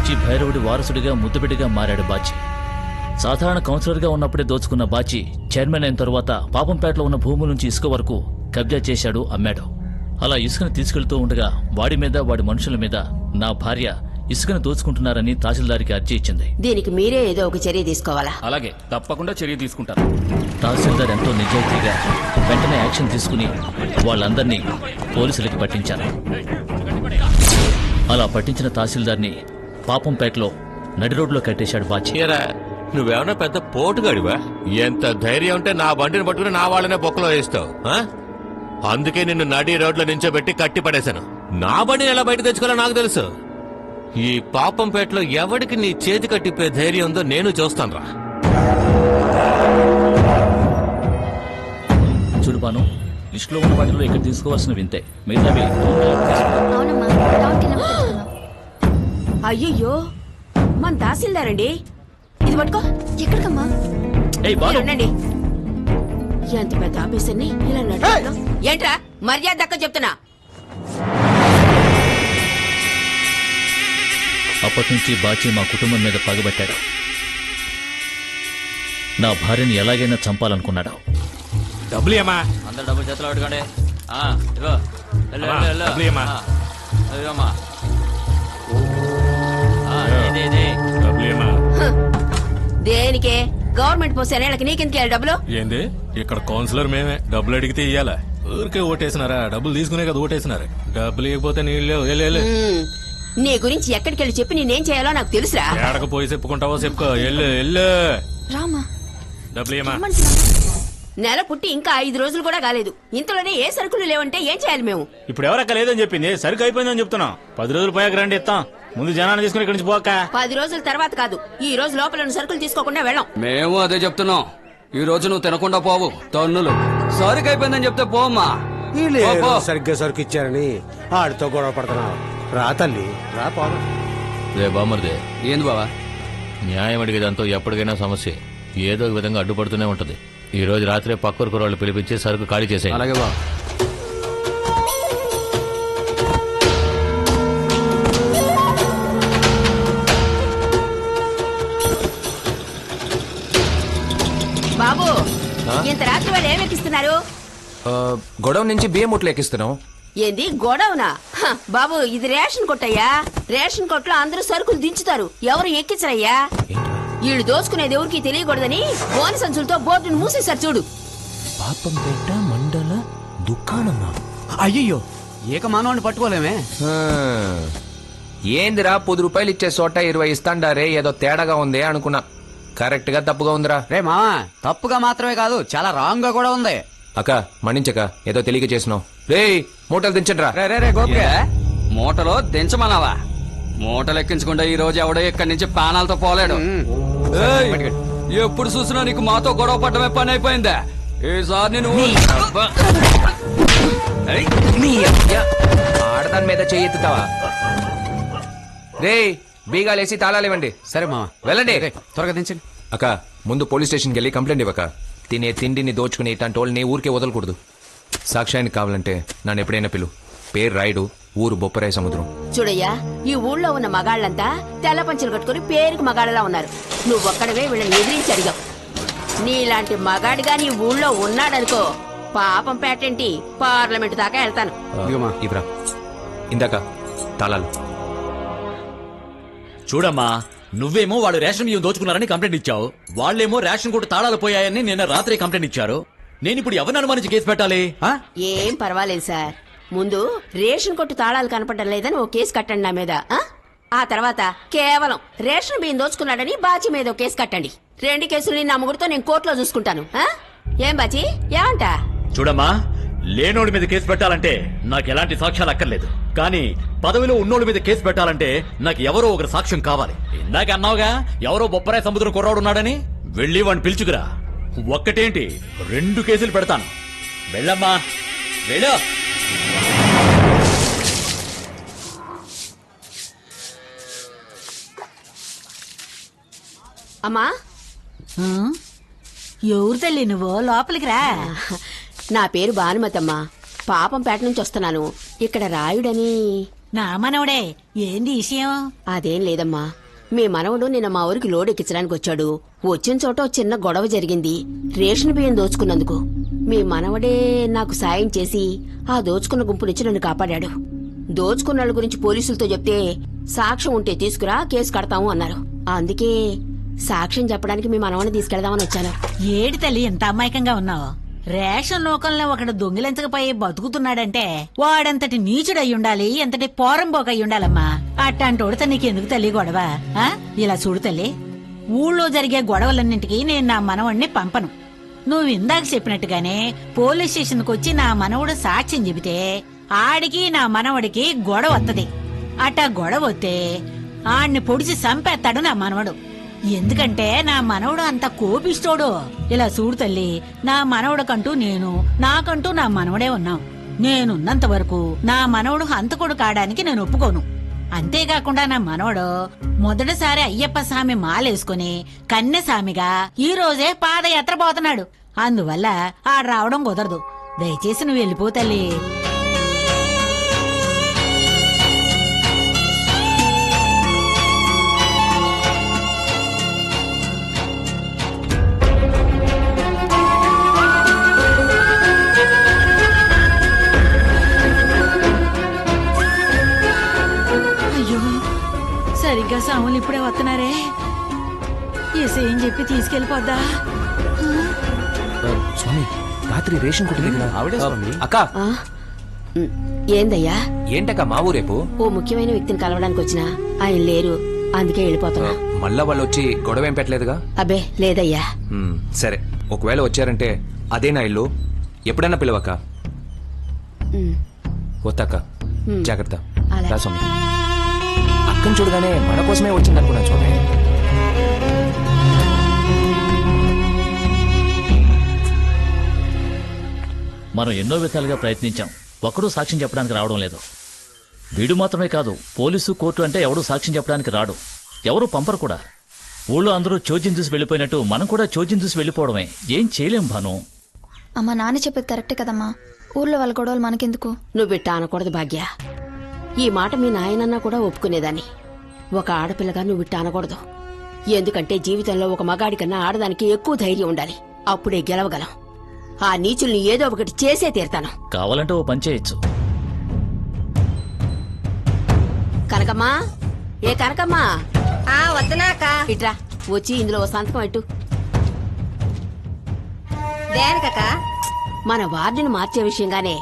నుంచి భైరవుడి వారసుడిగా ముద్దుబిడ్డగా మారాడు బాచి. సాధారణ కౌన్సిలర్గా ఉన్నప్పుడే దోచుకున్న బాచి చైర్మన్ అయిన తరువాత పాపంపేటలో ఉన్న భూముల నుంచి ఇసుక వరకు కబ్జా చేశాడు, అమ్మాడు. అలా ఇసుకను తీసుకెళ్తూ ఉండగా వాడి మీద వాడి మనుషుల మీద నా భార్య ఇసుకను దోచుకుంటున్నారని తహసీల్దార్కి అర్జీ ఇచ్చింది. దీనికి మీరే ఏదో ఒక చర్య తీసుకోవాలా? అలాగే, తప్పకుండా చర్య తీసుకుంటారు. తహసీల్దార్ ఎంతో నిజాయితీగా వెంటనే యాక్షన్ తీసుకుని వాళ్ళందరినీ పోలీసులకి పట్టించారు. అలా పట్టించిన తహసీల్దార్ని పాపంపేటలో నడి రోడ్లో కట్టేశాడు బాచి. నువ్వేమన్నా పెద్ద పోటుగాడివా? ఎంత ధైర్యం ఉంటే నా బండిని పట్టుకుని నా వాళ్ళనే బొక్కలో వేస్తావు? అందుకే నిన్ను నడి రోడ్లో నించోబెట్టి కట్టి పడేశాను. నా బండిని ఎలా బయట తెచ్చుకోవాలో నాకు తెలుసు. ఈ పాపంపేటలో ఎవడికి నీ చేతి కట్టిపే ధైర్యం ఉందో నేను చూస్తానురా. చూడుపాను, లిస్టులో ఉన్న వాటిలో ఇక్కడ తీసుకోవాల్సిన వింతే, మిగతావి అయ్యయ్యో, మన తహసీల్దార్ అండి. ఇది పట్టుకో. ఎక్కడికమ్మా? ఉండండి. ఎంత పెద్ద ఆఫీసర్ని ఇలా నడుపుతున్నావ్? ఏంట్రా మర్యాద దక్క చెప్తున్నా. అప్పటి నుంచి బాచి మా కుటుంబం మీద పగబట్టాడు. నా భార్యని ఎలాగైనా చంపాలనుకున్నాడు. డబ్బులు ఏమా? అందరు డబ్బులు చేతిలో పెట్టుకోండి. దేనికే? గవర్నమెంట్ పోస్ట్ అనేళ్ళకి నీకెందుకు డబ్బులు? ఏంది ఇక్కడ కౌన్సిలర్ మేమే డబ్బులు అడిగితే ఇయ్యాలా? ఊరికే ఓటేసినారా? డబ్బులు తీసుకునే కదా ఓటేసినారు. డబ్బులు ఇవ్వకపోతే నీళ్ళు నీ గురించి ఎక్కడికెళ్ళి చెప్పి నేనేం చేయాలో నాకు తెలుసురా. పోయి చెప్పుకుంటావో చెప్పుకో. రామా, డబ్బులు ఏమా? నెల పుట్టి ఇంకా 5 రోజులు కూడా కాలేదు. ఇంతలోనే ఏ సరుకులు లేవంటే ఏం చేయాలి మేము? ఇప్పుడు ఎవరక్క లేదని చెప్పింది? సరుకు అయిపోయిందని చెప్తున్నాం. 10 రోజులు పోయాక రండి ఇస్తాం. ముందు జనాన్ని తీసుకుని ఇక్కడి నుంచి పోక. 10 రోజుల తర్వాత కాదు, ఈ రోజు లోపల సరుకులు తీసుకోకుండా వెళ్ళాం. మేము అదే చెప్తున్నాం. ఈ రోజు నువ్వు తినకుండా పోవు. తన్నులు సరుకు అయిపోయిందని చెప్తే పోమ్మా. సరిగ్గా సరుకు ఇచ్చారని ఆడితో గొడవ పడుతున్నావు. రా తల్లి, రా పోదాం. రే బామర్దే, ఏంది బావా? న్యాయం అడిగేదంతా ఎప్పటికైనా సమస్య ఏదో ఒక విధంగా అడ్డుపడుతూనే ఉంటది. ఈ రోజు రాత్రే పక్కూరు కుర్రాళ్ళు పిలిపించి సరుకు ఖాళీ చేసాయి. అలాగే బా. బాబు, ఇంత రాత్రి వాళ్ళు ఏమెక్కిస్తున్నారు? గొడవ నుంచి బియ్యం ముట్లు ఎక్కిస్తున్నాం. ఏంది గొడవనా? బాబు, ఇది రేషన్ కొట్టయ్యా. రేషన్ కొట్లో అందరూ సరుకులు దించుతారు, ఎవరు ఎక్కించరయ్యా. వీళ్ళు దోచుకునేది ఎవరికి తెలియకూడదని బోని సంచులతో బోర్డును మూసేశారు చూడు. పాపంపేట మండల దుకాణమా? అయ్యో, ఏక మానవాడిని పట్టుకోలేమే. ఏందిరా 10 రూపాయలు ఇచ్చే చోట 20 ఇస్తాండారే, ఏదో తేడాగా ఉంది అనుకున్నా. కరెక్ట్ గా తప్పుగా ఉందిరా. రే మామా, తప్పుగా మాత్రమే కాదు, చాలా రాంగ్ గా కూడా ఉంది. అక్క మణించక, ఏదో తెలియక చేసినావు. రే మూటలు దించండిరా. రే గోపి, మూటలో దించమన్నావా? మూటలు ఎక్కించకుండా ఈ రోజు ఎవడో ఇక్కడి నుంచి పానాలతో పోలేడు. ఎప్పుడు చూసినా నీకు మాతో గొడవ పడ్డమే పని అయిపోయిందా? ఈసారి నువ్వు ఆడదాని మీద చెయ్యెత్తుతావా? రే బీగాలేసి తాళాలివ్వండి. సరే మామ, వెళ్ళండి. త్వరగా దించండి. అక్క ముందు పోలీస్ స్టేషన్కి వెళ్ళి కంప్లైంట్ ఇవ్వక. తినే తిండిని దోచుకుని ఇట్లాంటి వాళ్ళని ఊరికే వదలకూడదు. సాక్ష్యానికి కావాలంటే నన్ను ఎప్పుడైనా పిలు. పేరు రాయుడు, ఊరు బొప్పరాయి సముద్రం. చూడయ్యా, ఈ ఊళ్ళో ఉన్న మగాళ్ళంతా తెల్ల పంచులు కట్టుకుని పేరుకు మగాళ్ళలా ఉన్నారు. నువ్వొక్కడవే వీళ్ళని ఎదిరించి అడిగావు. నీలాంటి మగాడిగా నీ ఊళ్ళో ఉన్నాడనుకో, పాపం పేటేంటి పార్లమెంట్ దాకా వెళ్తాను. ఇవ్వరా. ఇందాక తాళాలు చూడమ్మా, నువ్వేమో వాళ్ళు రేషన్ బియ్యం దోచుకున్నారని కంప్లైంట్ ఇచ్చావు. వాళ్ళేమో రేషన్ కొట్టు తాళాలు పోయాయని నిన్న రాత్రి కంప్లైంట్ ఇచ్చారు. నేను ఇప్పుడు ఎవరిని అనుమానించి కేసు పెట్టాలి? ఏం పర్వాలేదు సార్. ముందు రేషన్ కొట్టు తాళాలు కనపడడం లేదని ఓ కేసు కట్టండి నా మీద. ఆ తర్వాత కేవలం రేషన్ బియ్యం దోచుకున్నాడని బాచి మీద ఓ కేసు కట్టండి. 2 కేసులు నా ముగ్గురితో నేను కోర్టులో చూసుకుంటాను. ఏం బాచి, ఏమంట? చూడమ్మా, లేనోడి మీద కేసు పెట్టాలంటే నాకు ఎలాంటి సాక్ష్యాలు అక్కర్లేదు. కానీ పదవిలో ఉన్నోడి మీద కేసు పెట్టాలంటే నాకు ఎవరో ఒకరు సాక్ష్యం కావాలి. ఇందాక అన్నావుగా ఎవరో బొప్పరాయి సముద్రం కుర్రాడు ఉన్నాడని. వెళ్ళి వాడిని పిలుచుకురా. ఒక్కటేంటి 2 కేసులు పెడతాను. వెళ్ళమ్మా, వెళ్ళు. అమ్మా, ఎవరు తల్లి నువ్వు? లోపలికి రా. నా పేరు భానుమతమ్మా. పాపంపేట నుంచి వస్తున్నాను. ఇక్కడ రాయుడని నా మనవడే ఏంది విషయం? అదేం లేదమ్మా, మీ మనవడు నిన్న మా ఊరికి లోడ్ ఎక్కించడానికి వచ్చాడు. వచ్చిన చోట ఓ చిన్న గొడవ జరిగింది రేషన్ బియ్యం దోచుకున్నందుకు. మీ మనవడే నాకు సాయం చేసి ఆ దోచుకున్న గుంపు నుంచి నన్ను కాపాడాడు. దోచుకున్న వాళ్ళ గురించి పోలీసులతో చెప్తే సాక్ష్యం ఉంటే తీసుకురా, కేసు కడతాము అన్నారు. అందుకే సాక్ష్యం చెప్పడానికి మీ మనవని తీసుకెళ్దామని వచ్చాను. ఏడి తల్లి ఎంత అమాయకంగా ఉన్నావు? రేషన్ లోకంలో ఒకడు దొంగిలించకపోయి బతుకుతున్నాడంటే వాడంతటి నీచుడయి ఉండాలి, ఎంతటి పోరంబోక అయి ఉండాలమ్మా. అట్టాంటోడితే నీకెందుకు తల్లి గొడవ? ఇలా చూడు తల్లి, ఊళ్ళో జరిగే గొడవలన్నింటికి నేను నా మనవడిని పంపను. నువ్వు ఇందాక చెప్పినట్టుగానే పోలీస్ స్టేషన్కి వచ్చి నా మనవడు సాక్ష్యం చెబితే ఆడికి నా మనవడికి గొడవ వత్తది. అట్టా గొడవ వస్తే ఆడిని పొడిచి చంపేస్తాడు నా మనవడు. ఎందుకంటే నా మనవడు అంత కోపిస్తోడు. ఇలా చూడు తల్లి, నా మనవడికంటూ నేను, నాకంటూ నా మనవడే ఉన్నాం. నేనున్నంత వరకు నా మనవడు హంతకుడు కావడానికి నేను ఒప్పుకోను. అంతేకాకుండా నా మనవడు మొదటిసారి అయ్యప్ప స్వామి మాలేసుకుని కన్యస్వామిగా ఈ రోజే పాదయాత్ర పోతున్నాడు. అందువల్ల ఆడు రావడం కుదరదు. దయచేసి నువ్వు వెళ్ళిపో తల్లి. సరిగ్గా సాములు ఇప్పుడే వస్తున్నారే. ఏం చెప్పి తీసుకెళ్లిపోద్దా? స్వామి, రాత్రి రేషన్ కొట్టు దగ్గర ఆవిడే స్వామి. అక్క ఏందయ్యా? ఏంటక్క మా ఊరేపు? ఓ ముఖ్యమైన వ్యక్తిని కలవడానికి వచ్చినా ఆయన లేరు, అందుకే వెళ్ళిపోతున్నా. మళ్ళా వాళ్ళు వచ్చి గొడవ ఏం పెట్టలేదుగా? అబ్బే లేదయ్యా. సరే, ఒకవేళ వచ్చారంటే అదే నా ఇల్లు, ఎప్పుడైనా పిలవక్క. వద్దక్క, జాగ్రత్త. రా స్వామి. అక్కని చూడగానే మన కోసమే వచ్చింది అనుకున్నాను స్వామి. మనం ఎన్నో విధాలుగా ప్రయత్నించాం, ఒక్కడూ సాక్ష్యం చెప్పడానికి రావడం లేదు. వీడు మాత్రమే కాదు, పోలీసు కోర్టు అంటే ఎవడూ సాక్ష్యం చెప్పడానికి రాడు, ఎవరూ పంపరు కూడా. ఊళ్ళో అందరూ చోద్యం చూసి వెళ్ళిపోయినట్టు మనం కూడా చోద్యం చూసి వెళ్ళిపోవడమే. ఏం చేయలేం భాను. అమ్మా, నాన్న చెప్పేది కరెక్టే కదమ్మా. ఊర్లో వాళ్ళ గొడవలు మనకెందుకు? నువ్వు బిట్ట అనకూడదు భాగ్య. ఈ మాట మీ నాయనన్నా కూడా ఒప్పుకునేదాన్ని. ఒక ఆడపిల్లగా నువ్వు బిట్ట అనకూడదు. ఎందుకంటే జీవితంలో ఒక మగాడి కన్నా ఆడదానికి ఎక్కువ ధైర్యం ఉండాలి. అప్పుడే గెలవగలం. ఆ నీచుల్ని ఏదో ఒకటి చేసే తీరుతాను. కావాలంటే ఓ పని చేయొచ్చు. కనకమ్మా, ఏ కనకమ్మా, వద్దనాక ఇట్రా వచ్చి ఇందులో ఓ సంతకం పెట్టు. దేనికక్క? మన వార్డును మార్చే విషయంగానే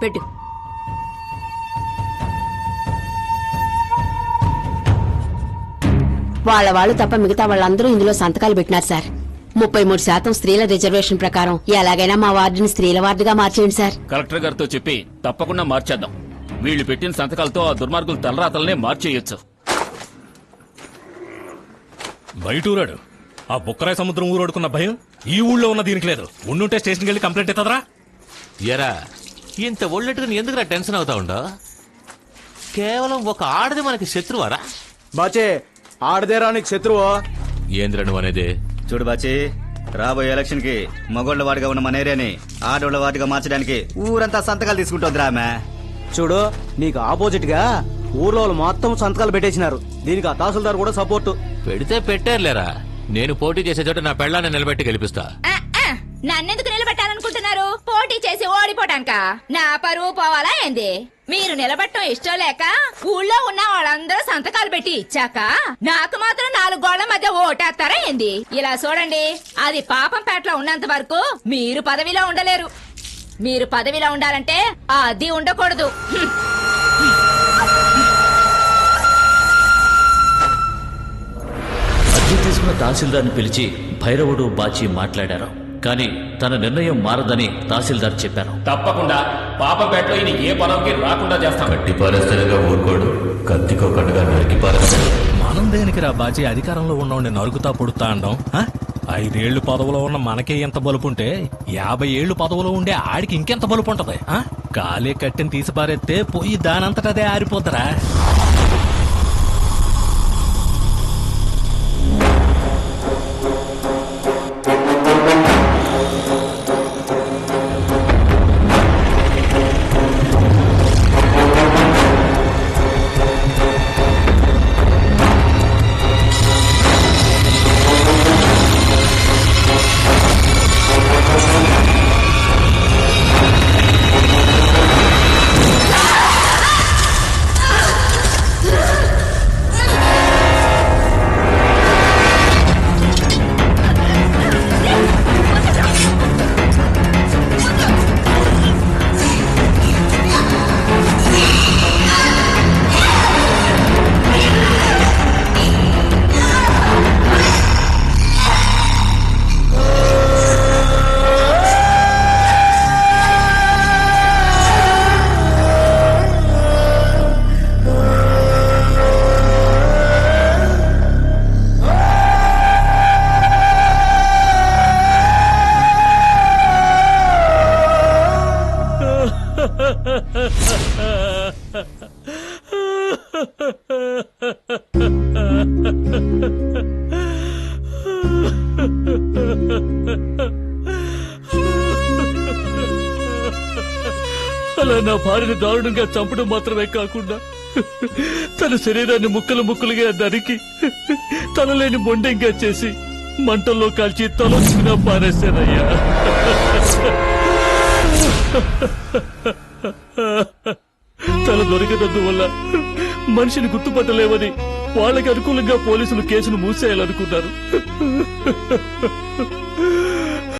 పెట్టు. వాళ్ళు తప్ప మిగతా వాళ్ళందరూ ఇందులో సంతకాలు పెట్టినారు సార్. 33% స్త్రీల రిజర్వేషన్ ప్రకారం ఎలాగైనా మా వార్డుని స్త్రీల వార్డుగా మార్చేయండి సార్. కలెక్టర్ గారితో చెప్పి తప్పకుండా మార్చేద్దాం. వీళ్ళు పెట్టిన సంతకాలతో ఆ దుర్మార్గుల తలరాతలనే మార్చేయొచ్చు. బయటూరాడు ఆ బుక్కరాయ సముద్రం ఊరోడుకున్న భయం ఈ ఊళ్ళో ఉన్న దీనికి లేదు. ఉండుంటే స్టేషన్కి వెళ్ళి కంప్లైంట్ ఇస్తుందరా. ఎరా, ఇంత ఒళ్ళెట్టుకుని ఎందుకురా టెన్షన్ అవుతా ఉండో? కేవలం ఒక ఆడది మనకి శత్రువారా? బాచే, ఆడదేరా నీకు శత్రువు. ఏంద్ర నువ్వు అనేది? చూడు బాచి, రాబోయే ఎలక్షన్ కి మగోళ్ల వాడిగా ఉన్న మన ఏరియాని ఆడోళ్ల వాటిగా మార్చడానికి ఊరంతా సంతకాలు తీసుకుంటుంది రామే. చూడు, నీకు ఆపోజిట్ గా ఊర్లో మొత్తం సంతకాలు పెట్టేసినారు. దీనికి ఆ తహసీల్దార్ కూడా సపోర్టు. పెడితే పెట్టారులేరా. నేను పోటీ చేసే చోట నా పెళ్ళాన్ని నిలబెట్టి గెలిపిస్తా. నన్నెందుకు నిలబెట్టాలనుకుంటున్నారు? పోటీ చేసి ఓడిపోటానిక? నా పరువు పోవాలా ఏంది? మీరు నిలబెట్టడం ఇష్టం లేక ఊళ్ళో ఉన్న వాళ్ళందరూ సంతకాలు పెట్టి ఇచ్చాక నాకు మాత్రం 4 గోళ్ల మధ్య ఓటేస్తారా ఏంది? ఇలా చూడండి, అది పాపంపేటలో ఉన్నంత వరకు మీరు పదవిలో ఉండలేరు. మీరు పదవిలో ఉండాలంటే అది ఉండకూడదు. అర్జీ తీసుకున్న తహసీల్దార్ని పిలిచి భైరవుడు బాచి మాట్లాడారు. కానీ తన నిర్ణయం మారదని తహసీల్దార్ చెప్పారు. తప్పకుండా పాపపేటలో ఈయన ఏ పదవికి రాకుండా చేస్తాం. కట్టి పారేస్తాడుగా ఊరుకోడు, కత్తికో కట్టుగా నరికి పారేస్తాడు. మనం దేనికి రా బాజీ అధికారంలో ఉన్నవాడిని నరుకుతా పొడుతా అండం? 5 ఏళ్లు పదవిలో ఉన్న మనకే ఎంత బలుపుంటే 50 ఏళ్లు పదవిలో ఉండే ఆడికి ఇంకెంత బలుపు ఉంటది? కాలే కట్టిని తీసి పారేస్తే పోయి దానంతటదే ఆరిపోతారా. అలా నా భార్యని దారుణంగా చంపడం మాత్రమే కాకుండా తన శరీరాన్ని ముక్కలు ముక్కలుగా నరికి తలలేని మొండెంగా చేసి మంటల్లో కాల్చి తలొచ్చిన పారేశానయ్యా. తల దొరికినందువల్ల మనిషిని గుర్తుపట్టలేవని వాళ్ళకి అనుకూలంగా పోలీసులు కేసును మూసేయాలనుకున్నారు.